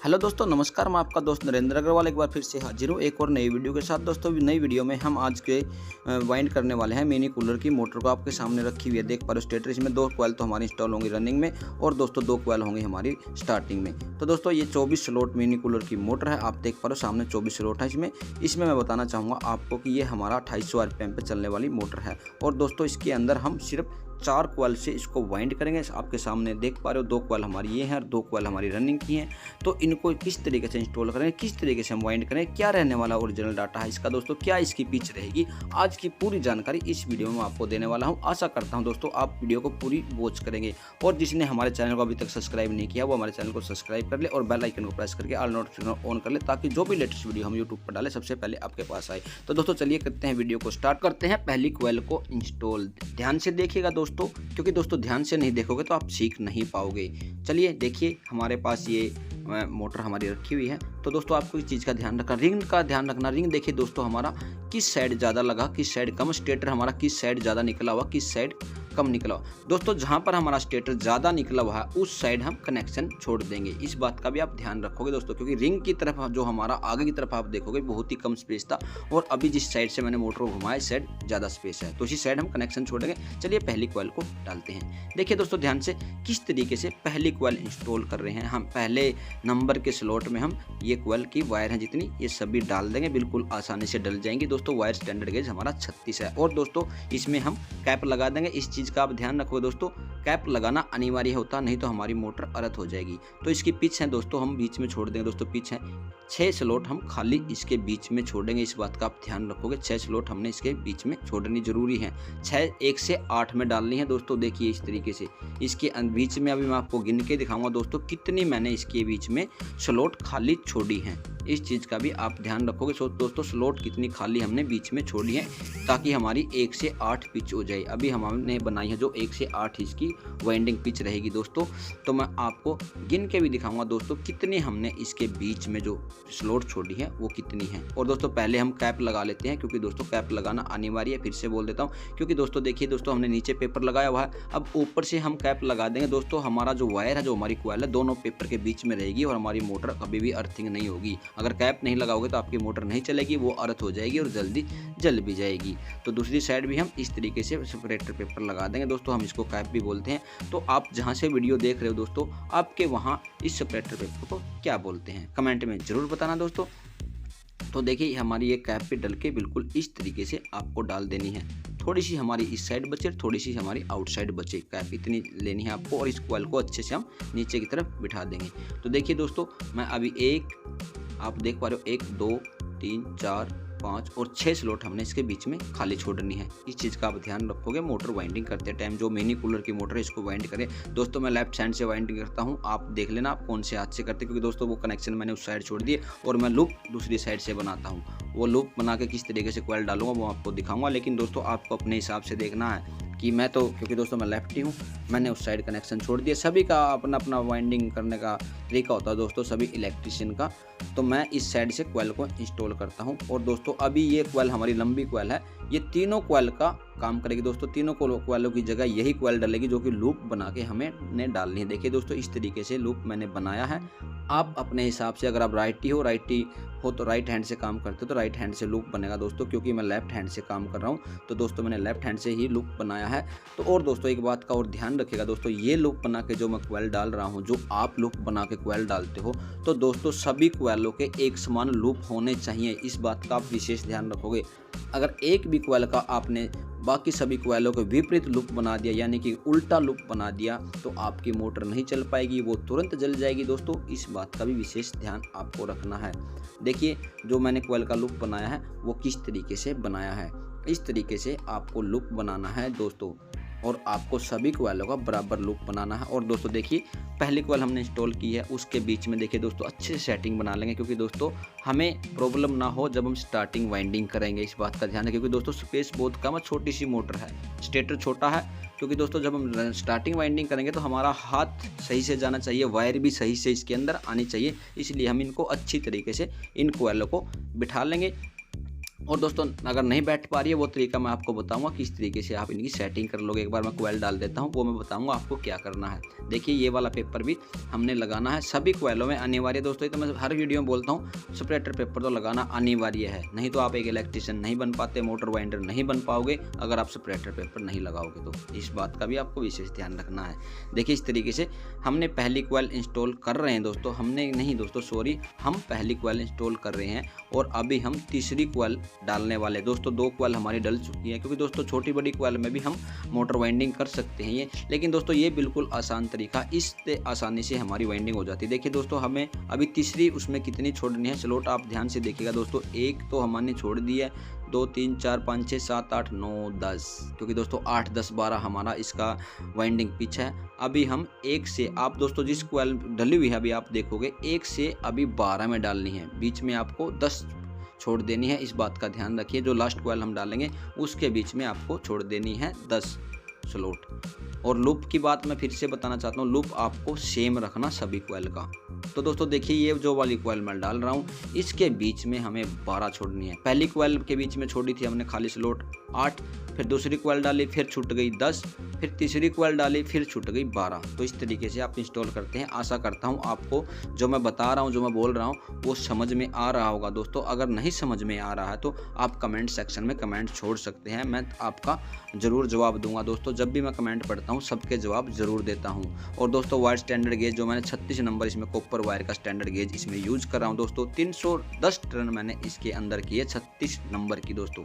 Hello दोस्तों, नमस्कार। मैं आपका दोस्त नरेंद्र अग्रवाल एक बार फिर से हाजिर हूँ एक और नई वीडियो के साथ। दोस्तों नई वीडियो में हम आज के वाइंड करने वाले हैं मिनी कूलर की मोटर को आपके सामने रखी हुई है। देख पा रहे हो स्टेटर, इसमें 2 कॉइल तो हमारी इंस्टॉल होंगी रनिंग में और दोस्तों 2 कॉइल होंगी हमारी स्टार्टिंग में। तो दोस्तों ये 24 स्लॉट मिनी कूलर की मोटर है। आप देख पा रहे हो सामने 24 स्लॉट है इसमें मैं बताना चाहूँगा आपको कि ये हमारा 2800 RPM पे चलने वाली मोटर है। और दोस्तों इसके अंदर हम सिर्फ 4 कॉइल से इसको वाइंड करेंगे। आपके सामने देख पा रहे हो 2 कॉइल हमारी ये हैं और 2 कॉइल हमारी रनिंग की हैं। तो इनको किस तरीके से इंस्टॉल करेंगे, किस तरीके से हम वाइंड करें, क्या रहने वाला ओरिजिनल डाटा है इसका दोस्तों, क्या इसकी पिच रहेगी, आज की पूरी जानकारी इस वीडियो में आपको देने वाला हूं। आशा करता हूं दोस्तों आप वीडियो को पूरी वॉच करेंगे। और जिसने हमारे चैनल को अभी तक सब्सक्राइब नहीं किया वो हमारे चैनल को सब्सक्राइब कर ले और बेल आइकन को प्रेस करके ऑल नोटिफिकेशन ऑन कर ले, ताकि जो भी लेटेस्ट वीडियो हम यूट्यूब पर डालें सबसे पहले आपके पास आए। तो दोस्तों चलिए करते हैं वीडियो को स्टार्ट करते हैं पहली कॉइल को इंस्टॉल। ध्यान से देखिएगा दोस्तों, क्योंकि दोस्तों ध्यान से नहीं देखोगे तो आप सीख नहीं पाओगे। चलिए देखिए हमारे पास ये मोटर हमारी रखी हुई है। तो दोस्तों आपको इस चीज़ का ध्यान रखना, रिंग का ध्यान रखना। रिंग देखिए दोस्तों हमारा किस साइड ज़्यादा लगा, किस साइड कम, स्टेटर हमारा किस साइड ज़्यादा निकला हुआ, किस साइड कम निकला हुआ। दोस्तों जहाँ पर हमारा स्टेटर ज़्यादा निकला हुआ है उस साइड हम कनेक्शन छोड़ देंगे। इस बात का भी आप ध्यान रखोगे दोस्तों, क्योंकि रिंग की तरफ जो हमारा आगे की तरफ आप देखोगे बहुत ही कम स्पेस था और अभी जिस साइड से मैंने मोटर को घुमाया इस साइड ज़्यादा स्पेस है, तो इसी साइड हम कनेक्शन छोड़ेंगे। चलिए पहली कॉइल को डालते हैं। देखिए दोस्तों ध्यान से किस तरीके से पहली कॉइल इंस्टॉल कर रहे हैं हम। पहले नंबर के स्लॉट में हम ये कॉइल की वायर है जितनी ये सभी डाल देंगे, बिल्कुल आसानी से डल जाएंगी। दोस्तों वायर स्टैंडर्ड गेज हमारा 36 है और दोस्तों इसमें हम कैप लगा देंगे। इस चीज़ का आप ध्यान रखोगे दोस्तों, कैप लगाना अनिवार्य होता, नहीं तो हमारी मोटर अर्थ हो जाएगी। तो इसकी पिच है दोस्तों हम बीच में छोड़ देंगे। दोस्तों पिच है 6 स्लॉट हम खाली इसके बीच में छोड़ेंगे। इस बात का आप ध्यान रखोगे, 6 स्लॉट हमने इसके बीच में छोड़नी जरूरी है। 6 1 से 8 में डालनी है दोस्तों। देखिए इस तरीके से इसके बीच में अभी मैं आपको गिन के दिखाऊंगा दोस्तों कितनी मैंने इसके बीच में स्लॉट खाली छोड़ी है। इस चीज़ का भी आप ध्यान रखोगे। सो दोस्तों स्लॉट कितनी खाली हमने बीच में छोड़ी है ताकि हमारी 1 से 8 पिच हो जाए। अभी हमने बनाई है जो 1 से 8 इसकी वाइंडिंग पिच रहेगी दोस्तों। तो मैं आपको गिन के भी दिखाऊंगा दोस्तों कितनी हमने इसके बीच में जो स्लॉट छोड़ी है वो कितनी है। और दोस्तों पहले हम कैप लगा लेते हैं, क्योंकि दोस्तों कैप लगाना अनिवार्य है। फिर से बोल देता हूँ, क्योंकि दोस्तों देखिए दोस्तों हमने नीचे पेपर लगाया हुआ है, अब ऊपर से हम कैप लगा देंगे। दोस्तों हमारा जो वायर है, जो हमारी कॉइल है, दोनों पेपर के बीच में रहेगी और हमारी मोटर कभी भी अर्थिंग नहीं होगी। अगर कैप नहीं लगाओगे तो आपकी मोटर नहीं चलेगी, वो अर्थ हो जाएगी और जल्दी जल भी जाएगी। तो दूसरी साइड भी हम इस तरीके से सेपरेटर पेपर लगा देंगे दोस्तों, हम इसको कैप भी बोलते हैं। तो आप जहां से वीडियो देख रहे हो दोस्तों, आपके वहां इस सेपरेटर पेपर को क्या बोलते हैं कमेंट में जरूर बताना दोस्तों। तो देखिए हमारी ये कैप पे डल के बिल्कुल इस तरीके से आपको डाल देनी है। थोड़ी सी हमारी इस साइड बचे, थोड़ी सी हमारी आउटसाइड बचे, कैप इतनी लेनी है आपको। और इस कॉइल को अच्छे से हम नीचे की तरफ बिठा देंगे। तो देखिए दोस्तों मैं अभी आप देख पा रहे हो 1 2 3 4 5 और 6 स्लॉट हमने इसके बीच में खाली छोड़नी है। इस चीज़ का आप ध्यान रखोगे मोटर वाइंडिंग करते टाइम। जो मिनी कूलर की मोटर है इसको वाइंड करें दोस्तों, मैं लेफ्ट हैंड से वाइंडिंग करता हूँ, आप देख लेना आप कौन से हाथ से करते, क्योंकि दोस्तों वो कनेक्शन मैंने उस साइड छोड़ दिए और मैं लूप दूसरी साइड से बनाता हूँ। वो लूप बना के किस तरीके से कॉइल डालूंगा वो आपको दिखाऊंगा, लेकिन दोस्तों आपको अपने हिसाब से देखना है कि मैं तो, क्योंकि दोस्तों मैं लेफ्टी हूँ, मैंने उस साइड कनेक्शन छोड़ दिया। सभी का अपना अपना वाइंडिंग करने का तरीका होता है दोस्तों, सभी इलेक्ट्रिशियन का। तो मैं इस साइड से कॉइल को इंस्टॉल करता हूँ। और दोस्तों अभी ये कॉइल हमारी लंबी कॉइल है, ये तीनों कॉइल का काम करेगी दोस्तों। तीनों कॉइलों की जगह यही कॉइल डलेगी जो कि लूप बना के हमें डालनी है। देखिए दोस्तों इस तरीके से लूप मैंने बनाया है। आप अपने हिसाब से, अगर आप राइटी हो तो राइट हैंड से काम करते हो तो राइट हैंड से लूप बनेगा दोस्तों। क्योंकि मैं लेफ्ट हैंड से काम कर रहा हूँ तो दोस्तों मैंने लेफ्ट हैंड से ही लूप बनाया है। तो और दोस्तों एक बात का और ध्यान रखिएगा दोस्तों, ये लूप बना के जो मैं कॉइल डाल रहा हूँ, जो आप लूप बना के कॉइल डालते हो, तो दोस्तों सभी कॉइलों के एक समान लूप होने चाहिए। इस बात का आप विशेष ध्यान रखोगे। अगर एक भी कॉइल का आपने बाकी सभी कॉइलों के विपरीत लूप बना दिया, यानी कि उल्टा लूप बना दिया, तो आपकी मोटर नहीं चल पाएगी, वो तुरंत जल जाएगी दोस्तों। इस बात का भी विशेष ध्यान आपको रखना है। देखिए जो मैंने कॉइल का लूप बनाया है वो किस तरीके से बनाया है, इस तरीके से आपको लूप बनाना है दोस्तों। और आपको सभी कॉइलों का बराबर लूप बनाना है। और दोस्तों देखिए पहली कॉइल हमने इंस्टॉल की है, उसके बीच में देखिए दोस्तों अच्छे से सेटिंग बना लेंगे, क्योंकि दोस्तों हमें प्रॉब्लम ना हो जब हम स्टार्टिंग वाइंडिंग करेंगे। इस बात का ध्यान है, क्योंकि दोस्तों स्पेस बहुत कम है, छोटी सी मोटर है, स्टेटर छोटा है। क्योंकि दोस्तों जब हम स्टार्टिंग वाइंडिंग करेंगे तो हमारा हाथ सही से जाना चाहिए, वायर भी सही से इसके अंदर आनी चाहिए, इसलिए हम इनको अच्छी तरीके से इन कॉइलों को बिठा लेंगे। और दोस्तों अगर नहीं बैठ पा रही है वो तरीका मैं आपको बताऊंगा किस तरीके से आप इनकी सेटिंग कर लोगे। एक बार मैं कोयल डाल देता हूं, वो मैं बताऊंगा आपको क्या करना है। देखिए ये वाला पेपर भी हमने लगाना है, सभी कोयलों में अनिवार्य दोस्तों। ये तो मैं हर वीडियो में बोलता हूँ, सेपरेटर पेपर तो लगाना अनिवार्य है, नहीं तो आप एक इलेक्ट्रिशियन नहीं बन पाते, मोटर वाइंडर नहीं बन पाओगे अगर आप सेपरेटर पेपर नहीं लगाओगे। तो इस बात का भी आपको विशेष ध्यान रखना है। देखिए इस तरीके से हमने पहली कोयल इंस्टॉल कर रहे हैं दोस्तों, हमने नहीं दोस्तों सॉरी, हम पहली कोयल इंस्टॉल कर रहे हैं और अभी हम तीसरी कोयल डालने वाले। दोस्तों 2 कोयल हमारी डल चुकी है, क्योंकि दोस्तों छोटी बड़ी कोयल में भी हम मोटर वाइंडिंग कर सकते हैं ये, लेकिन दोस्तों ये बिल्कुल आसान तरीका, इससे आसानी से हमारी वाइंडिंग हो जाती है। देखिए दोस्तों हमें अभी तीसरी उसमें कितनी छोड़नी है, स्लॉट आप ध्यान से देखिएगा दोस्तों। एक तो हमने छोड़ दी है, 2 3 4 5 6 7 8 9 10, क्योंकि दोस्तों 8 10 12 हमारा इसका वाइंडिंग पिच है। अभी हम 1 से, आप दोस्तों जिस कोयल डली हुई है अभी आप देखोगे 1 से अभी 12 में डालनी है, बीच में आपको 10 छोड़ देनी है। इस बात का ध्यान रखिए, जो लास्ट कोयल हम डालेंगे उसके बीच में आपको छोड़ देनी है 10 स्लॉट। और लूप की बात मैं फिर से बताना चाहता हूँ, लूप आपको सेम रखना सभी कोयल का। तो दोस्तों देखिए ये जो वाली कोयल मैं डाल रहा हूँ इसके बीच में हमें 12 छोड़नी है। पहली कोयल के बीच में छोड़ी थी हमने खाली स्लॉट 8, फिर दूसरी कोयल डाली फिर छूट गई 10, फिर तीसरी कोयल डाली फिर छूट गई 12। तो इस तरीके से आप इंस्टॉल करते हैं। आशा करता हूँ आपको जो मैं बता रहा हूँ, जो मैं बोल रहा हूँ वो समझ में आ रहा होगा दोस्तों। अगर नहीं समझ में आ रहा है तो आप कमेंट सेक्शन में कमेंट छोड़ सकते हैं, मैं आपका ज़रूर जवाब दूंगा दोस्तों। जब भी मैं कमेंट पढ़ता हूँ सबके जवाब ज़रूर देता हूँ। और दोस्तों वायर स्टैंडर्ड गेज जो मैंने 36 नंबर इसमें कॉपर वायर का स्टैंडर्ड गेज इसमें यूज कर रहा हूँ दोस्तों। 310 टर्न मैंने इसके अंदर किए 36 नंबर की दोस्तों।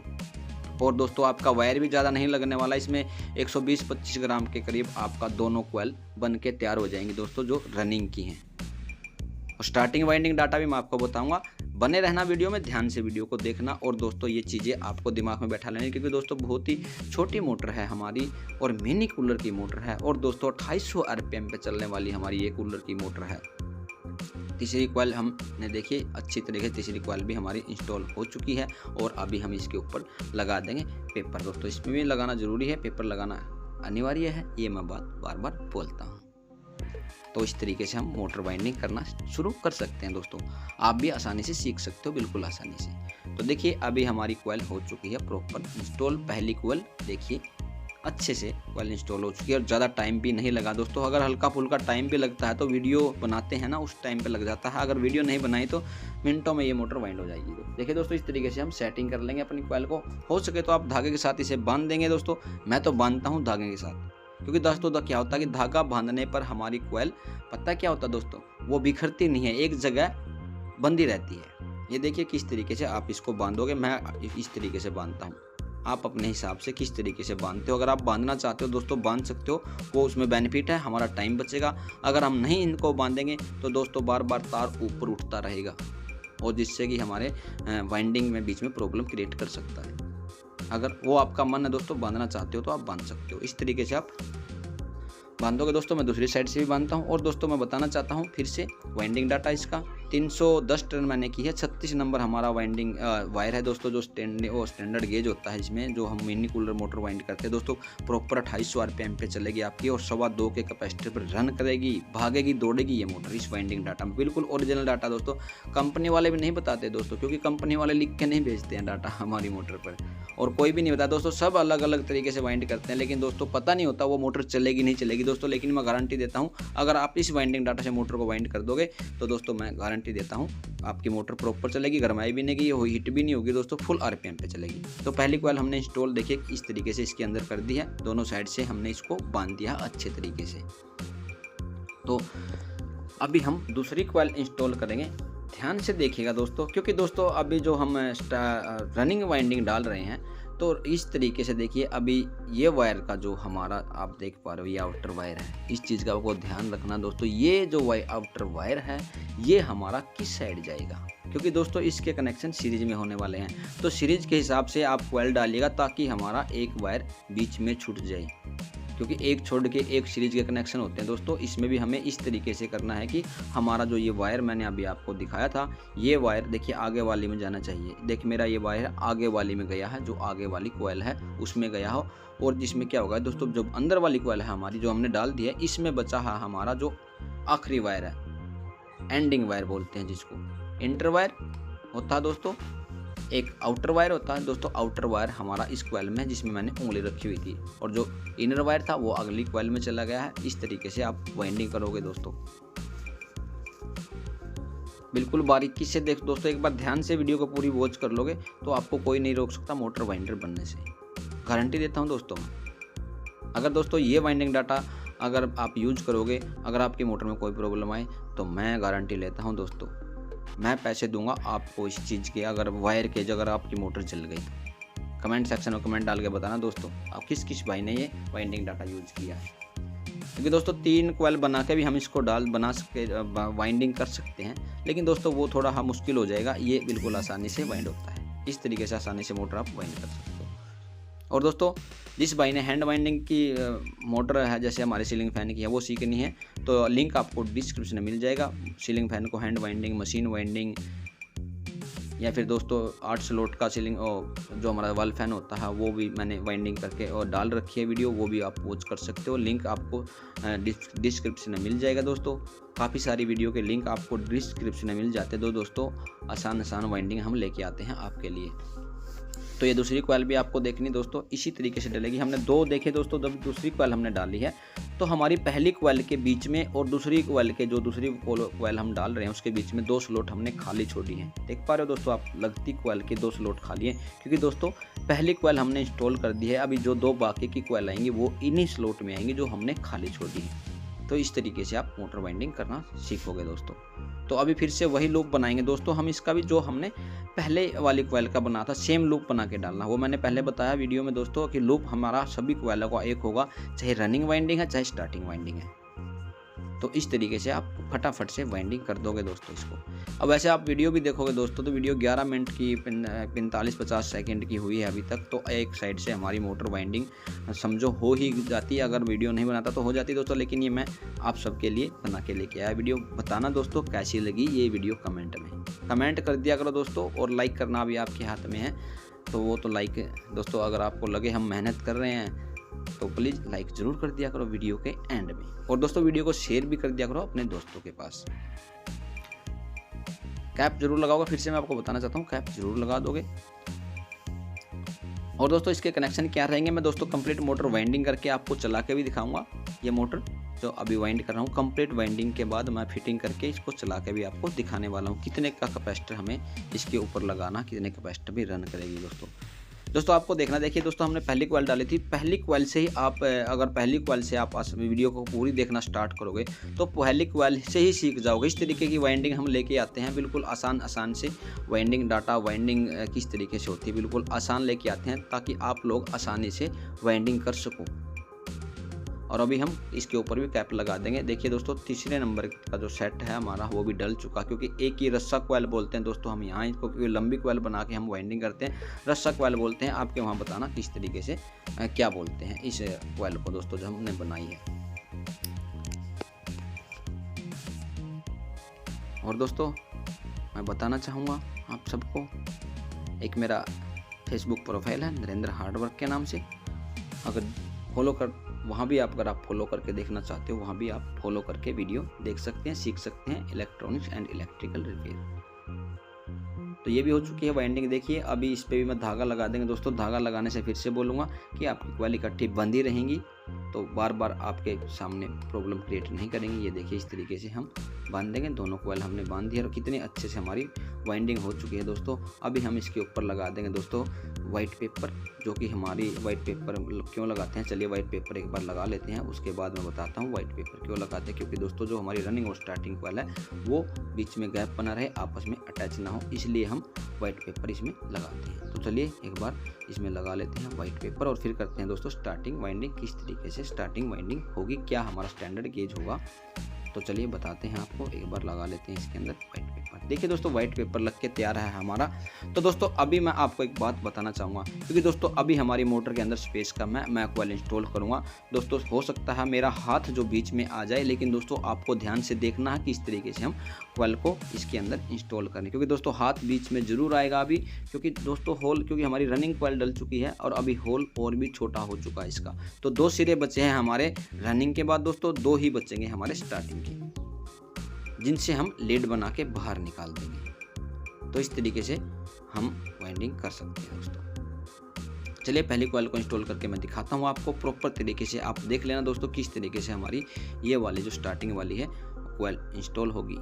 और दोस्तों आपका वायर भी ज़्यादा नहीं लगने वाला, इसमें 120-25 ग्राम के करीब आपका दोनों कोयल बन के तैयार हो जाएंगी दोस्तों, जो रनिंग की हैं। और स्टार्टिंग वाइंडिंग डाटा भी मैं आपको बताऊंगा, बने रहना वीडियो में, ध्यान से वीडियो को देखना। और दोस्तों ये चीज़ें आपको दिमाग में बैठा लेनी, क्योंकि दोस्तों बहुत ही छोटी मोटर है हमारी और मिनी कूलर की मोटर है। और दोस्तों 2800 RPM पे चलने वाली हमारी ये कूलर की मोटर है। तीसरी कोयल हमने देखिए अच्छी तरीके से तीसरी कोयल भी हमारी इंस्टॉल हो चुकी है और अभी हम इसके ऊपर लगा देंगे पेपर। दोस्तों इसमें भी लगाना ज़रूरी है, पेपर लगाना अनिवार्य है, ये मैं बात बार बार बोलता हूँ। तो इस तरीके से हम मोटर वाइंडिंग करना शुरू कर सकते हैं दोस्तों। आप भी आसानी से सीख सकते हो, बिल्कुल आसानी से। तो देखिए अभी हमारी कोयल हो चुकी है प्रॉपर इंस्टॉल। पहली कोयल देखिए अच्छे से कोयल इंस्टॉल हो चुकी है और ज़्यादा टाइम भी नहीं लगा दोस्तों। अगर हल्का फुल्का टाइम भी लगता है तो वीडियो बनाते हैं ना उस टाइम पे लग जाता है, अगर वीडियो नहीं बनाई तो मिनटों में ये मोटर वाइंड हो जाएगी। देखिए दोस्तों इस तरीके से हम सेटिंग कर लेंगे अपनी कोयल को। हो सके तो आप धागे के साथ इसे बांध देंगे दोस्तों, मैं तो बांधता हूँ धागे के साथ, क्योंकि दोस्तों क्या होता है कि धागा बांधने पर हमारी कोयल पता क्या होता है दोस्तों, वो बिखरती नहीं है, एक जगह बंधी रहती है। ये देखिए किस तरीके से आप इसको बांधोगे, मैं इस तरीके से बांधता हूँ, आप अपने हिसाब से किस तरीके से बांधते हो। अगर आप बांधना चाहते हो दोस्तों बांध सकते हो, वो उसमें बेनिफिट है, हमारा टाइम बचेगा। अगर हम नहीं इनको बांधेंगे तो दोस्तों बार बार तार ऊपर उठता रहेगा और जिससे कि हमारे वाइंडिंग में बीच में प्रॉब्लम क्रिएट कर सकता है। अगर वो आपका मन है दोस्तों बांधना चाहते हो तो आप बांध सकते हो, इस तरीके से आप बांधोगे दोस्तों। मैं दूसरी साइड से भी बांधता हूँ। और दोस्तों मैं बताना चाहता हूँ फिर से वाइंडिंग डाटा इसका 310 टर्न मैंने की है, 36 नंबर हमारा वाइंडिंग वायर है दोस्तों, जो स्टैंडर्ड गेज होता है इसमें, जो हम मिनी कूलर मोटर वाइंड करते हैं दोस्तों। प्रॉपर 2800 RPM पे चलेगी आपकी और 2.25 के कैपेसिटर पर रन करेगी, भागेगी दौड़ेगी ये मोटर इस वाइंडिंग डाटा में। बिल्कुल ओरिजिनल डाटा दोस्तों, कंपनी वाले भी नहीं बताते दोस्तों, क्योंकि कंपनी वाले लिख के नहीं भेजते हैं डाटा हमारी मोटर पर, और कोई भी नहीं बताया दोस्तों। सब अलग अलग तरीके से वाइंड करते हैं, लेकिन दोस्तों पता नहीं होता वो मोटर चलेगी नहीं चलेगी दोस्तों। लेकिन मैं गारंटी देता हूँ अगर आप इस वाइंडिंग डाटा से मोटर को वाइंड कर दोगे तो दोस्तों मैं गारंटी देता हूँ आपकी मोटर प्रॉपर चलेगी, गरमाई भी नहीं गई, हीट भी नहीं होगी दोस्तों, फुल RPM पे चलेगी। तो पहली कोयल हमने इंस्टॉल देखिए इस तरीके से इसके अंदर कर दी है, दोनों साइड से हमने इसको बांध दिया अच्छे तरीके से। तो अभी हम दूसरी कोयल इंस्टॉल करेंगे, ध्यान से देखिएगा दोस्तों, क्योंकि दोस्तों अभी जो हम रनिंग वाइंडिंग डाल रहे हैं तो इस तरीके से देखिए अभी ये वायर का जो हमारा आप देख पा रहे हो ये आउटर वायर है, इस चीज़ का आपको ध्यान रखना दोस्तों। ये जो आउटर वायर है ये हमारा किस साइड जाएगा, क्योंकि दोस्तों इसके कनेक्शन सीरीज में होने वाले हैं, तो सीरीज के हिसाब से आप कोयल डालिएगा ताकि हमारा एक वायर बीच में छूट जाए, क्योंकि एक छोड़ के एक सीरीज के कनेक्शन होते हैं दोस्तों। इसमें भी हमें इस तरीके से करना है कि हमारा जो ये वायर मैंने अभी आपको दिखाया था, ये वायर देखिए आगे वाली में जाना चाहिए। देखिए मेरा ये वायर आगे वाली में गया है, जो आगे वाली कोयल है उसमें गया हो, और जिसमें क्या होगा दोस्तों, जो अंदर वाली कोयल है हमारी जो हमने डाल दी है, इसमें बचा है हमारा जो आखिरी वायर है, एंडिंग वायर बोलते हैं जिसको, इंटर वायर होता है दोस्तों। एक आउटर वायर होता है दोस्तों, आउटर वायर हमारा इस कॉइल में है जिसमें मैंने उंगली रखी हुई थी, और जो इनर वायर था वो अगली कॉइल में चला गया है। इस तरीके से आप वाइंडिंग करोगे दोस्तों, बिल्कुल बारीकी से देख दोस्तों, एक बार ध्यान से वीडियो को पूरी वॉच कर लोगे तो आपको कोई नहीं रोक सकता मोटर वाइंडर बनने से, गारंटी देता हूँ दोस्तों मैं। अगर दोस्तों ये वाइंडिंग डाटा अगर आप यूज करोगे, अगर आपकी मोटर में कोई प्रॉब्लम आए तो मैं गारंटी लेता हूँ दोस्तों, मैं पैसे दूंगा आपको इस चीज़ के, अगर वायर के अगर आपकी मोटर जल गई। कमेंट सेक्शन में कमेंट डाल के बताना दोस्तों आप किस किस भाई ने ये वाइंडिंग डाटा यूज किया है, क्योंकि दोस्तों 3 कॉइल बना के भी हम इसको बना सकते वाइंडिंग कर सकते हैं, लेकिन दोस्तों वो थोड़ा मुश्किल हो जाएगा। ये बिल्कुल आसानी से वाइंड होता है, इस तरीके से आसानी से मोटर आप वाइंड कर सकते हो। और दोस्तों जिस भाई ने हैंड वाइंडिंग की मोटर है, जैसे हमारे सीलिंग फैन की है, वो सीखनी है तो लिंक आपको डिस्क्रिप्शन में मिल जाएगा। सीलिंग फैन को हैंड वाइंडिंग, मशीन वाइंडिंग, या फिर दोस्तों 8 स्लॉट का सीलिंग जो हमारा वॉल फैन होता है वो भी मैंने वाइंडिंग करके और डाल रखी है वीडियो, वो भी आप वॉच कर सकते हो। लिंक आपको डिस्क्रिप्शन में मिल जाएगा दोस्तों। काफ़ी सारी वीडियो के लिंक आपको डिस्क्रिप्शन में मिल जाते हैं दोस्तों। आसान वाइंडिंग हम लेके आते हैं आपके लिए। तो ये दूसरी कॉइल भी आपको देखनी दोस्तों, इसी तरीके से डलेगी। हमने 2 देखे दोस्तों, जब दूसरी कॉइल हमने डाली है तो हमारी पहली कॉइल के बीच में और दूसरी कॉइल के जो दूसरी कॉइल हम डाल रहे हैं उसके बीच में 2 स्लॉट हमने खाली छोड़ी हैं। देख पा रहे हो दोस्तों आप, लगती कॉइल के 2 स्लॉट खाली हैं, क्योंकि दोस्तों पहली कॉइल हमने इंस्टॉल कर दी है। अभी जो 2 बाकी की कॉइल आएंगी वो इन्हीं स्लॉट में आएंगी जो हमने खाली छोड़ी है। तो इस तरीके से आप मोटर वाइंडिंग करना सीखोगे दोस्तों। तो अभी फिर से वही लूप बनाएंगे दोस्तों हम, इसका भी जो हमने पहले वाली कॉइल का बना था सेम लूप बना के डालना। वो मैंने पहले बताया वीडियो में दोस्तों कि लूप हमारा सभी कॉइलों का एक होगा, चाहे रनिंग वाइंडिंग है चाहे स्टार्टिंग वाइंडिंग है। तो इस तरीके से आप फटाफट से वाइंडिंग कर दोगे दोस्तों इसको। अब वैसे आप वीडियो भी देखोगे दोस्तों तो वीडियो 11 मिनट की 45-50 सेकंड की हुई है अभी तक। तो एक साइड से हमारी मोटर वाइंडिंग समझो हो ही जाती है, अगर वीडियो नहीं बनाता तो हो जाती दोस्तों, लेकिन ये मैं आप सबके लिए बना के लेके आया वीडियो। बताना दोस्तों कैसी लगी ये वीडियो, कमेंट कर दिया करो दोस्तों, और लाइक करना भी आपके हाथ में है तो वो तो लाइक दोस्तों, अगर आपको लगे हम मेहनत कर रहे हैं तो प्लीज़ लाइक ज़रूर कर दिया करो वीडियो के एंड में। और दोस्तों वीडियो को शेयर भी कर दिया करो अपने दोस्तों के पास। कैप जरूर लगाओगे, फिर से मैं आपको बताना चाहता हूँ कैप जरूर लगा दोगे। और दोस्तों इसके कनेक्शन क्या रहेंगे, मैं दोस्तों कंप्लीट मोटर वाइंडिंग करके आपको चला के भी दिखाऊंगा। ये मोटर जो अभी वाइंड कर रहा हूँ, कंप्लीट वाइंडिंग के बाद मैं फिटिंग करके इसको चला के भी आपको दिखाने वाला हूँ कितने का कैपेसिटर हमें इसके ऊपर लगाना, कितने कैपेसिटर भी रन करेगी दोस्तों आपको देखना। देखिए दोस्तों हमने पहली कॉइल डाली थी, पहली कॉइल से ही आप अगर पहली कॉइल से आप वीडियो को पूरी देखना स्टार्ट करोगे तो पहली कॉइल से ही सीख जाओगे। इस तरीके की वाइंडिंग हम लेके आते हैं, बिल्कुल आसान से वाइंडिंग डाटा, वाइंडिंग किस तरीके से होती है बिल्कुल आसान लेके आते हैं, ताकि आप लोग आसानी से वाइंडिंग कर सको। और अभी हम इसके ऊपर भी कैप लगा देंगे। देखिए दोस्तों तीसरे नंबर का जो सेट है हमारा वो भी डल चुका, क्योंकि एक ही रस्सा कॉइल बोलते हैं दोस्तों हम यहाँ इसको, क्योंकि लंबी कॉइल बना के हम वाइंडिंग करते हैं, रस्सा कॉइल बोलते हैं। आपके वहाँ बताना किस तरीके से क्या बोलते हैं इस कॉइल को दोस्तों जो हमने बनाई है। और दोस्तों मैं बताना चाहूँगा आप सबको, एक मेरा फेसबुक प्रोफाइल है नरेंद्र हार्डवर्क के नाम से, अगर फॉलो कर वहाँ भी आप अगर आप फॉलो करके देखना चाहते हो वहाँ भी आप फॉलो करके वीडियो देख सकते हैं, सीख सकते हैं इलेक्ट्रॉनिक्स एंड इलेक्ट्रिकल रिपेयर। तो ये भी हो चुकी है वाइंडिंग। देखिए अभी इस पर भी मैं धागा लगा देंगे दोस्तों। धागा लगाने से फिर से बोलूँगा कि आपकी कॉइल इकट्ठी बंधी रहेंगी तो बार बार आपके सामने प्रॉब्लम क्रिएट नहीं करेंगी। ये देखिए इस तरीके से हम बांध देंगे, दोनों कॉइल हमने बांध दिया और कितने अच्छे से हमारी वाइंडिंग हो चुकी है दोस्तों। अभी हम इसके ऊपर लगा देंगे दोस्तों वाइट पेपर, जो कि हमारी वाइट पेपर क्यों लगाते हैं, चलिए वाइट पेपर एक बार लगा लेते हैं, उसके बाद मैं बताता हूँ वाइट पेपर क्यों लगाते हैं। क्योंकि दोस्तों जो हमारी रनिंग और स्टार्टिंग कॉइल है वो बीच में गैप बना रहे, आपस में अटैच ना हो, इसलिए हम वाइट पेपर इसमें लगाते हैं। तो चलिए एक बार इसमें लगा लेते हैं वाइट पेपर और फिर करते हैं दोस्तों स्टार्टिंग वाइंडिंग किस तरीके से स्टार्टिंग वाइंडिंग होगी, क्या हमारा स्टैंडर्ड गेज होगा। तो चलिए बताते हैं आपको, एक बार लगा लेते हैं इसके अंदर वाइट पेपर। देखिए दोस्तों वाइट पेपर लग के तैयार है हमारा। तो दोस्तों अभी मैं आपको एक बात बताना चाहूँगा, क्योंकि दोस्तों अभी हमारी मोटर के अंदर स्पेस कम है, मैं कॉइल इंस्टॉल करूँगा दोस्तों। हो सकता है मेरा हाथ जो बीच में आ जाए, लेकिन दोस्तों आपको ध्यान से देखना है कि इस तरीके से हम कॉइल को इसके अंदर इंस्टॉल करें, क्योंकि दोस्तों हाथ बीच में जरूर आएगा अभी, क्योंकि दोस्तों होल, क्योंकि हमारी रनिंग कॉइल डल चुकी है और अभी होल और भी छोटा हो चुका है इसका। तो 2 सिरे बचे हैं हमारे रनिंग के बाद दोस्तों, 2 ही बचेंगे हमारे स्टार्टिंग के, जिनसे हम लीड बना के बाहर निकाल देंगे। तो इस तरीके से हम वाइंडिंग कर सकते हैं दोस्तों। चलिए पहली कॉइल को इंस्टॉल करके मैं दिखाता हूँ आपको प्रॉपर तरीके से। आप देख लेना दोस्तों किस तरीके से हमारी ये वाली जो स्टार्टिंग वाली है कॉइल इंस्टॉल होगी।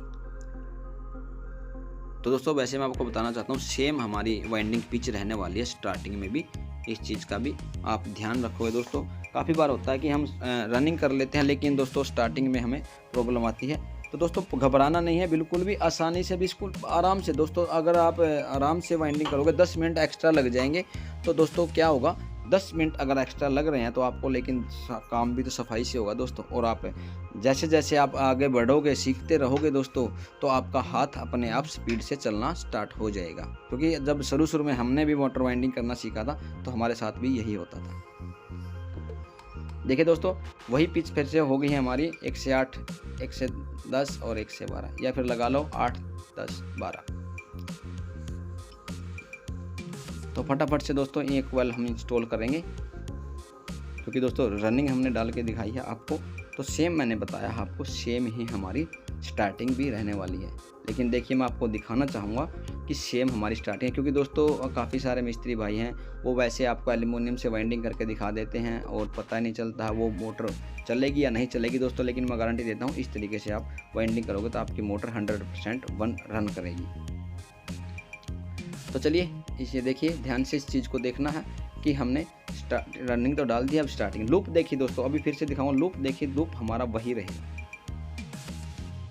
तो दोस्तों वैसे मैं आपको बताना चाहता हूँ सेम हमारी वाइंडिंग पिच रहने वाली है स्टार्टिंग में भी, इस चीज़ का भी आप ध्यान रखोगे दोस्तों। काफ़ी बार होता है कि हम रनिंग कर लेते हैं लेकिन दोस्तों स्टार्टिंग में हमें प्रॉब्लम आती है। तो दोस्तों घबराना नहीं है बिल्कुल भी, आसानी से बिल्कुल आराम से दोस्तों, अगर आप आराम से वाइंडिंग करोगे 10 मिनट एक्स्ट्रा लग जाएंगे। तो दोस्तों क्या होगा, 10 मिनट अगर एक्स्ट्रा लग रहे हैं तो आपको, लेकिन काम भी तो सफाई से होगा दोस्तों। और आप जैसे जैसे आप आगे बढ़ोगे, सीखते रहोगे दोस्तों, तो आपका हाथ अपने आप स्पीड से चलना स्टार्ट हो जाएगा। क्योंकि जब शुरू में हमने भी मोटर वाइंडिंग करना सीखा था तो हमारे साथ भी यही होता था। देखिए दोस्तों वही पिच फिर से हो गई है हमारी 1 से 8, 1 से 10 और 1 से 12, या फिर लगा लो 8, 10, 12। तो फटाफट से दोस्तों ये कॉइल हम इंस्टॉल करेंगे, क्योंकि दोस्तों रनिंग हमने डाल के दिखाई है आपको। तो सेम मैंने बताया आपको, सेम ही हमारी स्टार्टिंग भी रहने वाली है। लेकिन देखिए मैं आपको दिखाना चाहूँगा कि सेम हमारी स्टार्टिंग है, क्योंकि दोस्तों काफ़ी सारे मिस्त्री भाई हैं वो वैसे आपको एल्युमिनियम से वाइंडिंग करके दिखा देते हैं और पता नहीं चलता है वो मोटर चलेगी या नहीं चलेगी दोस्तों। लेकिन मैं गारंटी देता हूँ इस तरीके से आप वाइंडिंग करोगे तो आपकी मोटर 100% रन करेगी। तो चलिए इसे देखिए ध्यान से, इस चीज़ को देखना है कि हमने रनिंग तो डाल दिया। अब स्टार्टिंग लूप देखिए दोस्तों, अभी फिर से दिखाऊंगा लूप देखिए, लूप हमारा वही रहेगा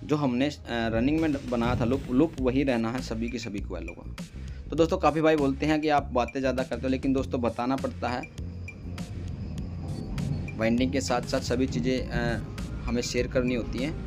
जो हमने रनिंग में बनाया था। लूप वही रहना है सभी की सभी कॉइलों का। तो दोस्तों काफ़ी भाई बोलते हैं कि आप बातें ज़्यादा करते हो, लेकिन दोस्तों बताना पड़ता है। वाइंडिंग के साथ साथ सभी चीज़ें हमें शेयर करनी होती हैं।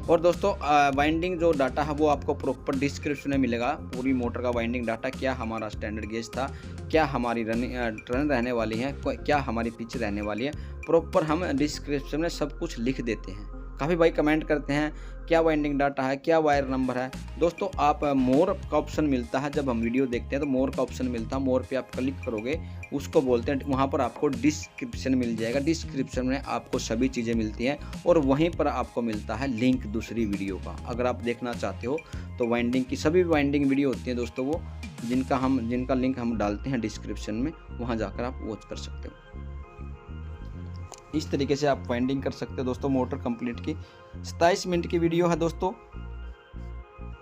और दोस्तों वाइंडिंग जो डाटा है वो आपको प्रॉपर डिस्क्रिप्शन में मिलेगा, पूरी मोटर का वाइंडिंग डाटा, क्या हमारा स्टैंडर्ड गेज था, क्या हमारी रन रहने वाली है, क्या हमारी पिच रहने वाली है, प्रॉपर हम डिस्क्रिप्शन में सब कुछ लिख देते हैं। काफ़ी भाई कमेंट करते हैं क्या वाइंडिंग डाटा है, क्या वायर नंबर है। दोस्तों आप मोर का ऑप्शन मिलता है, जब हम वीडियो देखते हैं तो मोर का ऑप्शन मिलता है, मोर पे आप क्लिक करोगे, उसको बोलते हैं, वहाँ पर आपको डिस्क्रिप्शन मिल जाएगा। डिस्क्रिप्शन में आपको सभी चीज़ें मिलती हैं और वहीं पर आपको मिलता है लिंक दूसरी वीडियो का। अगर आप देखना चाहते हो तो वाइंडिंग की सभी वाइंडिंग वीडियो होती हैं दोस्तों, वो जिनका लिंक हम डालते हैं डिस्क्रिप्शन में, वहाँ जाकर आप वॉच कर सकते हो। इस तरीके से आप वाइंडिंग कर सकते हो दोस्तों। मोटर कंप्लीट की 27 मिनट की वीडियो है दोस्तों,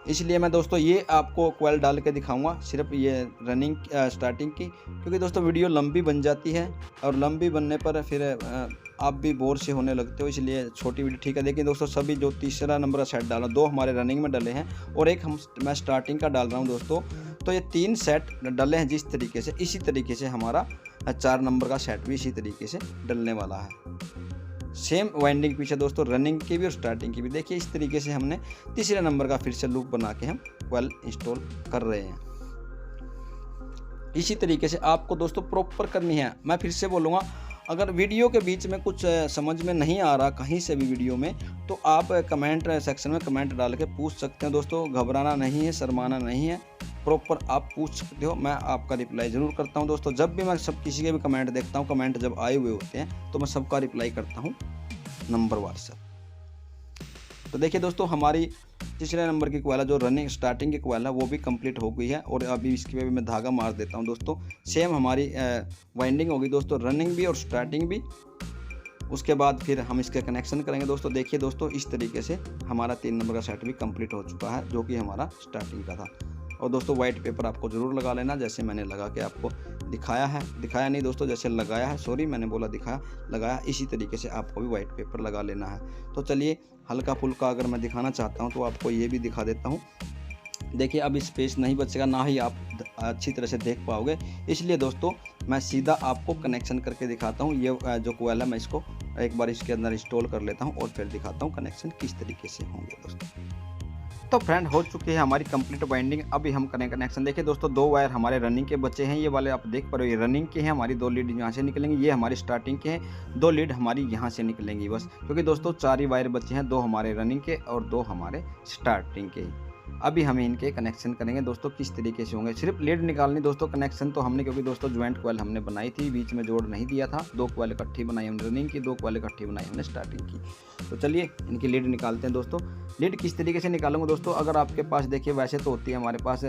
इसलिए मैं दोस्तों ये आपको कॉइल डाल के दिखाऊंगा, सिर्फ ये रनिंग स्टार्टिंग की, क्योंकि दोस्तों वीडियो लंबी बन जाती है और लंबी बनने पर फिर आप भी बोर से होने लगते हो, इसलिए छोटी वीडियो ठीक है। देखिए दोस्तों सभी जो तीसरा नंबर का सेट डाला, 2 हमारे रनिंग में डले हैं और एक मैं स्टार्टिंग का डाल रहा हूँ दोस्तों। तो ये 3 सेट डले हैं जिस तरीके से, इसी तरीके से हमारा 4 नंबर का सेट भी इसी तरीके से डलने वाला है। सेम वाइंडिंग पीछे दोस्तों रनिंग की भी और स्टार्टिंग की भी। देखिए इस तरीके से हमने तीसरे नंबर का फिर से लूप बना के हम कॉइल इंस्टॉल कर रहे हैं। इसी तरीके से आपको दोस्तों प्रॉपर करनी है। मैं फिर से बोलूँगा, अगर वीडियो के बीच में कुछ समझ में नहीं आ रहा कहीं से भी वीडियो में, तो आप कमेंट सेक्शन में कमेंट डाल के पूछ सकते हैं दोस्तों। घबराना नहीं है, शर्माना नहीं है, प्रॉपर आप पूछ सकते हो, मैं आपका रिप्लाई ज़रूर करता हूं दोस्तों। जब भी मैं किसी के भी कमेंट देखता हूं, कमेंट जब आए हुए होते हैं तो मैं सबका रिप्लाई करता हूं नंबर व्हाट्सएप। तो देखिए दोस्तों हमारी तीसरे नंबर की कॉइल जो रनिंग स्टार्टिंग की कॉइल है वो भी कंप्लीट हो गई है और अभी इसके पे भी मैं धागा मार देता हूं दोस्तों। सेम हमारी वाइंडिंग होगी दोस्तों, रनिंग भी और स्टार्टिंग भी। उसके बाद फिर हम इसके कनेक्शन करेंगे दोस्तों। देखिए दोस्तों इस तरीके से हमारा 3 नंबर का सेट भी कंप्लीट हो चुका है, जो कि हमारा स्टार्टिंग का था। और दोस्तों वाइट पेपर आपको ज़रूर लगा लेना, जैसे मैंने लगा के आपको दिखाया नहीं दोस्तों, जैसे लगाया है, सॉरी मैंने बोला लगाया, इसी तरीके से आपको भी वाइट पेपर लगा लेना है। तो चलिए हल्का फुल्का अगर मैं दिखाना चाहता हूँ तो आपको ये भी दिखा देता हूँ। देखिए अब स्पेस नहीं बचेगा, ना ही आप अच्छी तरह से देख पाओगे, इसलिए दोस्तों मैं सीधा आपको कनेक्शन करके दिखाता हूँ। ये जो कॉइल है मैं इसको एक बार इसके अंदर इंस्टॉल कर लेता हूँ और फिर दिखाता हूँ कनेक्शन किस तरीके से होंगे दोस्तों। तो फ्रेंड हो चुकी है हमारी कंप्लीट वाइंडिंग। अभी हम करें कनेक्शन। देखिए दोस्तों 2 वायर हमारे रनिंग के बचे हैं, ये वाले आप देख पा रहे हो, ये रनिंग के हैं। हमारी 2 लीड यहाँ से निकलेंगी, ये हमारी स्टार्टिंग के हैं। 2 लीड हमारी यहाँ से निकलेंगी बस, क्योंकि दोस्तों 4 ही वायर बचे हैं, 2 हमारे रनिंग के और 2 हमारे स्टार्टिंग के। अभी हम इनके कनेक्शन करेंगे दोस्तों किस तरीके से होंगे। सिर्फ लीड निकालनी दोस्तों, कनेक्शन तो हमने क्योंकि दोस्तों ज्वाइंट कॉइल हमने बनाई थी, बीच में जोड़ नहीं दिया था। 2 कॉइल इकट्ठी बनाई हमने रनिंग की, 2 कॉइल इकट्ठी बनाई हमने स्टार्टिंग की। तो चलिए इनकी लीड निकालते हैं दोस्तों। लीड किस तरीके से निकालूंगा दोस्तों, अगर आपके पास देखिए वैसे तो होती है हमारे पास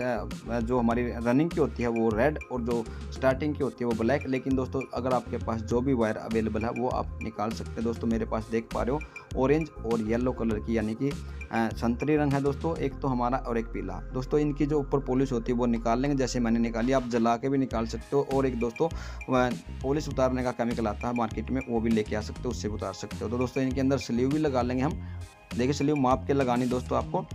जो हमारी रनिंग की होती है वो रेड और जो स्टार्टिंग की होती है वो ब्लैक, लेकिन दोस्तों अगर आपके पास जो भी वायर अवेलेबल है वो आप निकाल सकते हैं दोस्तों। मेरे पास देख पा रहे हो ऑरेंज और येलो कलर की, यानी कि संतरी रंग है दोस्तों, एक तो हमारा और एक पीला। दोस्तों इनकी जो ऊपर पॉलिश होती है वो निकाल लेंगे, जैसे मैंने निकाली, आप जला के भी निकाल सकते हो। और एक दोस्तों पॉलिश उतारने का केमिकल आता है मार्केट में, वो भी लेके आ सकते हो, उससे भी उतार सकते हो। तो दोस्तों इनके अंदर स्लीव भी लगा लेंगे हम। देखिए स्लीव माप के लगानी दोस्तों आपको।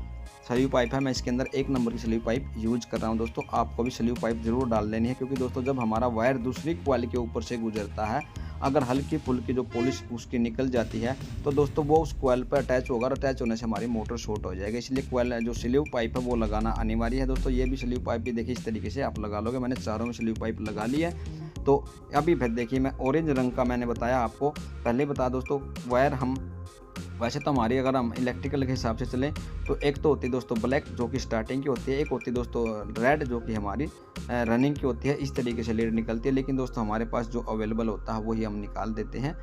स्लीव पाइप है, मैं इसके अंदर 1 नंबर की स्लीव पाइप यूज कर रहा हूं दोस्तों। आपको भी स्लीव पाइप जरूर डाल लेनी है, क्योंकि दोस्तों जब हमारा वायर दूसरी कॉइल के ऊपर से गुजरता है, अगर हल्की फुल्की जो पॉलिश उसकी निकल जाती है तो दोस्तों वो उस कॉइल पर अटैच होगा, और अटैच होने से हमारी मोटर शॉर्ट हो जाएगी। इसलिए कॉइल जो स्लीव पाइप है वो लगाना अनिवार्य है दोस्तों। ये भी स्लीव पाइप भी देखिए इस तरीके से आप लगा लोगे। मैंने चारों में स्लीव पाइप लगा ली है। तो अभी फिर देखिए मैं ऑरेंज रंग का मैंने बताया आपको, पहले बता दोस्तों वायर हम वैसे तो हमारी अगर हम इलेक्ट्रिकल के हिसाब से चलें तो एक तो होती है दोस्तों ब्लैक जो कि स्टार्टिंग की होती है, एक होती है दोस्तों रेड जो कि हमारी रनिंग की होती है। इस तरीके से लीड निकलती है, लेकिन दोस्तों हमारे पास जो अवेलेबल होता है वही हम निकाल देते हैं।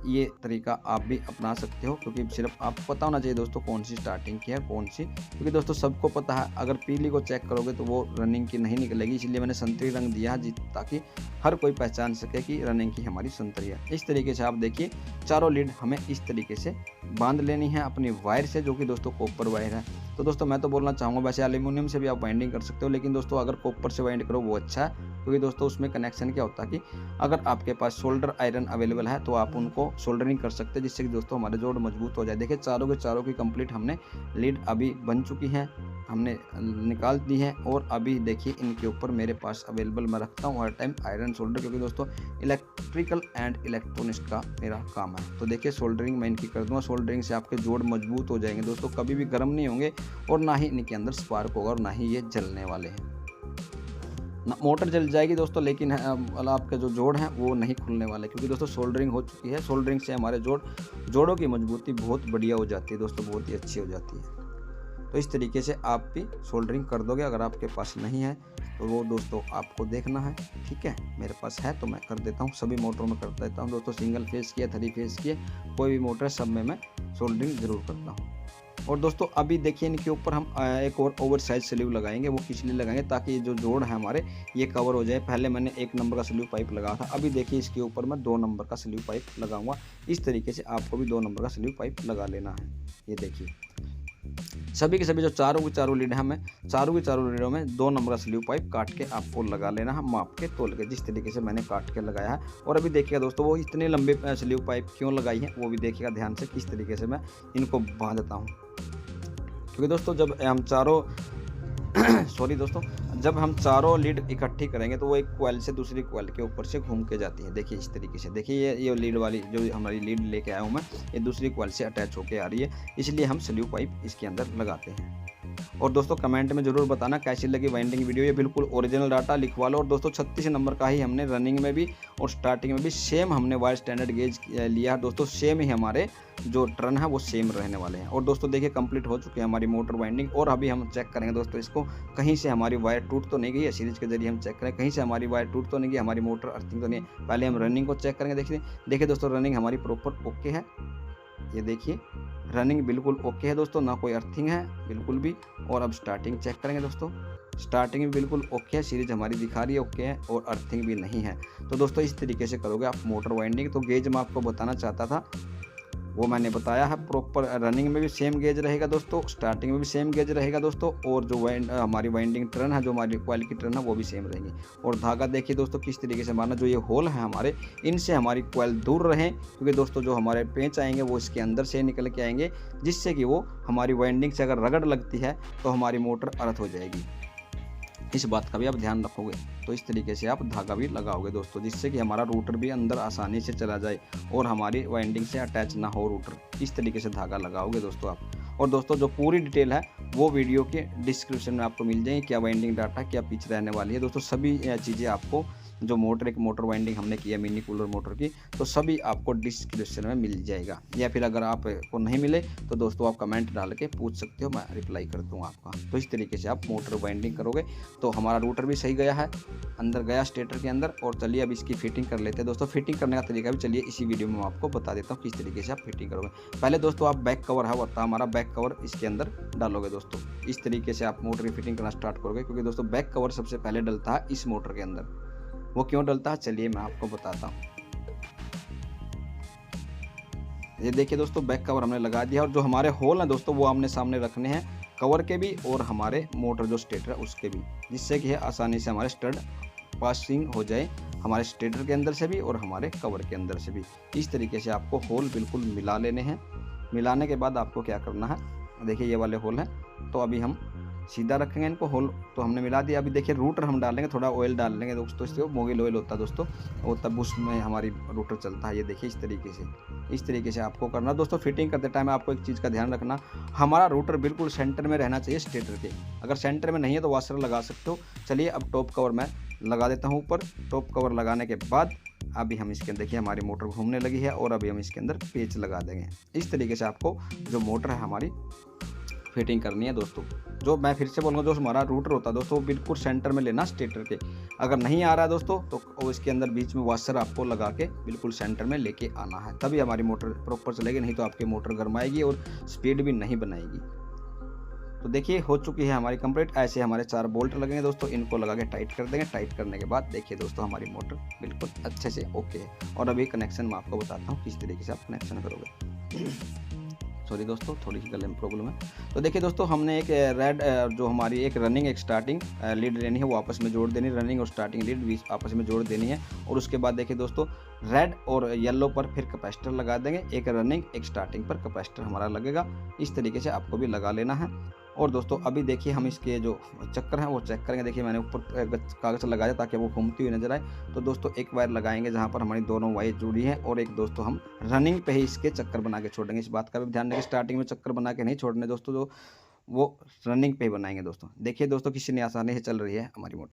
ये तरीका आप भी अपना सकते हो, क्योंकि सिर्फ आपको पता होना चाहिए दोस्तों कौन सी स्टार्टिंग की है कौन सी, क्योंकि दोस्तों सबको पता है अगर पीली को चेक करोगे तो वो रनिंग की नहीं निकलेगी। इसलिए मैंने संतरी रंग दिया है ताकि हर कोई पहचान सके कि रनिंग की हमारी संतरी है। इस तरीके से आप देखिए चारों लीड हमें इस तरीके से बांध लेनी है अपनी वायर से, जो कि दोस्तों कॉपर वायर है। तो दोस्तों मैं तो बोलना चाहूँगा वैसे एल्यूमिनियम से भी आप वाइंडिंग कर सकते हो, लेकिन दोस्तों अगर कॉपर से वाइंड करो वो अच्छा है, क्योंकि दोस्तों उसमें कनेक्शन क्या होता है कि अगर आपके पास सोल्डर आयरन अवेलेबल है तो आप उनको सोल्डरिंग कर सकते हैं, जिससे कि दोस्तों हमारे जोड़ मजबूत हो जाए। देखिए चारों के चारों की कंप्लीट हमने लीड अभी बन चुकी है, हमने निकाल दी है। और अभी देखिए इनके ऊपर मेरे पास अवेलेबल मैं रखता हूँ हर टाइम आयरन सोल्डर, क्योंकि दोस्तों इलेक्ट्रिकल एंड इलेक्ट्रॉनिक्स का मेरा काम है। तो देखिए सोल्डरिंग मैं इनकी कर दूँगा। सोल्डरिंग से आपके जोड़ मजबूत हो जाएंगे दोस्तों, कभी भी गर्म नहीं होंगे और ना ही इनके अंदर स्पार्क होगा और ना ही ये जलने वाले हैं। मोटर जल जाएगी दोस्तों, लेकिन आपके जो जोड़ हैं वो नहीं खुलने वाले, क्योंकि दोस्तों सोल्डरिंग हो चुकी है। सोल्डरिंग से हमारे जोड़ों की मजबूती बहुत बढ़िया हो जाती है दोस्तों, बहुत ही अच्छी हो जाती है। तो इस तरीके से आप भी सोल्डरिंग कर दोगे। अगर आपके पास नहीं है तो वो दोस्तों आपको देखना है, ठीक है। मेरे पास है तो मैं कर देता हूँ, सभी मोटरों में कर देता हूँ दोस्तों। सिंगल फेस की 3 फेस की कोई भी मोटर सब में मैं सोल्डरिंग ज़रूर करता हूँ। और दोस्तों अभी देखिए इनके ऊपर हम एक और ओवर साइज स्लीव लगाएंगे। वो किस लिए लगाएंगे, ताकि ये जो जोड़ है हमारे ये कवर हो जाए। पहले मैंने 1 नंबर का स्लीव पाइप लगाया था, अभी देखिए इसके ऊपर मैं 2 नंबर का स्लीव पाइप लगाऊंगा। इस तरीके से आपको भी 2 नंबर का स्लीव पाइप लगा लेना है। ये देखिए सभी के सभी जो चारों की चारों लीड है, हमें चारों की चारों लीडों में 2 नंबर का स्लीव पाइप काट के आपको लगा लेना है, माप के तोल के, जिस तरीके से मैंने काट के लगाया है। और अभी देखिएगा दोस्तों वो इतने लंबे स्लीव पाइप क्यों लगाई है वो भी देखिएगा ध्यान से, किस तरीके से मैं इनको बांधता हूँ। क्योंकि दोस्तों जब हम चारों सॉरी दोस्तों, जब हम चारों लीड इकट्ठी करेंगे तो वो एक कॉइल से दूसरी कॉइल के ऊपर से घूम के जाती है। देखिए इस तरीके से, देखिए ये लीड वाली जो हमारी लीड लेके आया हूँ मैं, ये दूसरी कॉइल से अटैच होके आ रही है, इसलिए हम स्लीव पाइप इसके अंदर लगाते हैं। और दोस्तों कमेंट में ज़रूर बताना कैसी लगी वाइंडिंग वीडियो। ये बिल्कुल ओरिजिनल डाटा लिखवा लो। और दोस्तों 36 नंबर का ही हमने रनिंग में भी और स्टार्टिंग में भी सेम हमने वायर स्टैंडर्ड गेज लिया है दोस्तों। सेम ही हमारे जो टर्न है वो सेम रहने वाले हैं। और दोस्तों देखिए कंप्लीट हो चुकी है हमारी मोटर वाइंडिंग। और अभी हम चेक करेंगे दोस्तों इसको, कहीं से हमारी वायर टूट तो नहीं गई है। सीरीज के जरिए हम चेक करें कहीं से हमारी वायर टूट तो नहीं गई, हमारी मोटर अर्थिंग तो नहीं है। पहले हम रनिंग को चेक करेंगे। देखिए दोस्तों रनिंग हमारी प्रॉपर ओके है। ये देखिए रनिंग बिल्कुल ओके है दोस्तों, ना कोई अर्थिंग है बिल्कुल भी। और अब स्टार्टिंग चेक करेंगे दोस्तों, स्टार्टिंग भी बिल्कुल ओके है, सीरीज हमारी दिखा रही है ओके है, और अर्थिंग भी नहीं है। तो दोस्तों इस तरीके से करोगे आप मोटर वाइंडिंग। तो गेज मैं आपको बताना चाहता था वो मैंने बताया है। प्रॉपर रनिंग में भी सेम गेज रहेगा दोस्तों, स्टार्टिंग में भी सेम गेज रहेगा दोस्तों। और जो हमारी वाइंडिंग टर्न है, जो हमारी कॉइल की टर्न है, वो भी सेम रहेंगी। और धागा देखिए दोस्तों किस तरीके से मारना, जो ये होल है हमारे, इनसे हमारी कॉइल दूर रहें, क्योंकि दोस्तों जो हमारे पेंच आएंगे वो इसके अंदर से निकल के आएंगे, जिससे कि वो हमारी वाइंडिंग से अगर रगड़ लगती है तो हमारी मोटर अर्थ हो जाएगी। इस बात का भी आप ध्यान रखोगे। तो इस तरीके से आप धागा भी लगाओगे दोस्तों, जिससे कि हमारा रूटर भी अंदर आसानी से चला जाए और हमारी वाइंडिंग से अटैच ना हो रूटर। इस तरीके से धागा लगाओगे दोस्तों आप। और दोस्तों जो पूरी डिटेल है वो वीडियो के डिस्क्रिप्शन में आपको मिल जाएगी, क्या वाइंडिंग डाटा क्या पिच रहने वाली है दोस्तों। सभी चीज़ें आपको जो मोटर एक मोटर वाइंडिंग हमने किया मिनी कूलर मोटर की, तो सभी आपको डिस्क्रिप्शन में मिल जाएगा। या फिर अगर आपको नहीं मिले तो दोस्तों आप कमेंट डाल के पूछ सकते हो, मैं रिप्लाई कर दूँगा आपका। तो इस तरीके से आप मोटर वाइंडिंग करोगे तो हमारा रूटर भी सही गया है, अंदर गया स्टेटर के अंदर। और चलिए अब इसकी फिटिंग कर लेते हैं दोस्तों। फिटिंग करने का तरीका भी चलिए इसी वीडियो में मैं आपको बता देता हूँ किस तरीके से आप फिटिंग करोगे। पहले दोस्तों आप बैक कवर है होता हमारा, बैक कवर इसके अंदर डालोगे दोस्तों। इस तरीके से आप मोटर की फिटिंग करना स्टार्ट करोगे, क्योंकि दोस्तों बैक कवर सबसे पहले डलता है इस मोटर के अंदर। वो क्यों डलता है चलिए मैं आपको बताता हूँ। ये देखिए दोस्तों बैक कवर हमने लगा दिया, और जो हमारे होल हैं दोस्तों वो आमने सामने रखने हैं, कवर के भी और हमारे मोटर जो स्टेटर है उसके भी, जिससे कि आसानी से हमारे स्टड पासिंग हो जाए हमारे स्टेटर के अंदर से भी और हमारे कवर के अंदर से भी। इस तरीके से आपको होल बिल्कुल मिला लेने हैं। मिलाने के बाद आपको क्या करना है, देखिए ये वाले होल हैं, तो अभी हम सीधा रखेंगे इनको होल, तो हमने मिला दिया। अभी देखिए रूटर हम डालेंगे, थोड़ा ऑयल डाल लेंगे दोस्तों, इससे मोबिल ऑयल होता है दोस्तों, वो तब उसमें हमारी रूटर चलता है। ये देखिए इस तरीके से आपको करना दोस्तों। फिटिंग करते टाइम आपको एक चीज़ का ध्यान रखना, हमारा रूटर बिल्कुल सेंटर में रहना चाहिए स्टेटर के। अगर सेंटर में नहीं है तो वाशर लगा सकते हो। चलिए अब टॉप कवर मैं लगा देता हूँ ऊपर। टॉप कवर लगाने के बाद अभी हम इसके अंदर देखिए हमारी मोटर घूमने लगी है, और अभी हम इसके अंदर पेच लगा देंगे। इस तरीके से आपको जो मोटर है हमारी फिटिंग करनी है दोस्तों। जो मैं फिर से बोलूँगा, जो हमारा रूटर होता है दोस्तों वो बिल्कुल सेंटर में लेना स्टेटर के। अगर नहीं आ रहा है दोस्तों तो इसके अंदर बीच में वाशर आपको लगा के बिल्कुल सेंटर में लेके आना है, तभी हमारी मोटर प्रॉपर चलेगी। नहीं तो आपकी मोटर गरमाएगी और स्पीड भी नहीं बनाएगी। तो देखिए हो चुकी है हमारी कंप्लीट। ऐसे हमारे 4 बोल्ट लगेंगे दोस्तों, इनको लगा के टाइट कर देंगे। टाइट करने के बाद देखिए दोस्तों हमारी मोटर बिल्कुल अच्छे से ओके है। और अभी कनेक्शन मैं आपको बताता हूँ किस तरीके से आप कनेक्शन करोगे। सॉरी दोस्तों, थोड़ी सी गले में प्रॉब्लम है। तो देखिए दोस्तों हमने एक रेड जो हमारी एक रनिंग एक स्टार्टिंग लीड लेनी है, वो आपस में जोड़ देनी। रनिंग और स्टार्टिंग लीड भी आपस में जोड़ देनी है। और उसके बाद देखिए दोस्तों रेड और येलो पर फिर कैपेसिटर लगा देंगे। एक रनिंग एक स्टार्टिंग पर कैपेसिटर हमारा लगेगा। इस तरीके से आपको भी लगा लेना है। और दोस्तों अभी देखिए हम इसके जो चक्कर हैं वो चेक करेंगे। देखिए मैंने ऊपर कागज़ लगाया ताकि वो घूमती हुई नजर आए। तो दोस्तों एक वायर लगाएंगे जहाँ पर हमारी दोनों वायर जुड़ी हैं, और एक दोस्तों हम रनिंग पे ही इसके चक्कर बना के छोड़ेंगे। इस बात का भी ध्यान रखें, स्टार्टिंग में चक्कर बना के नहीं छोड़ने दोस्तों, जो वो रनिंग पे ही बनाएंगे दोस्तों। देखिए दोस्तों किसी ने आसानी से चल रही है हमारी मोटर।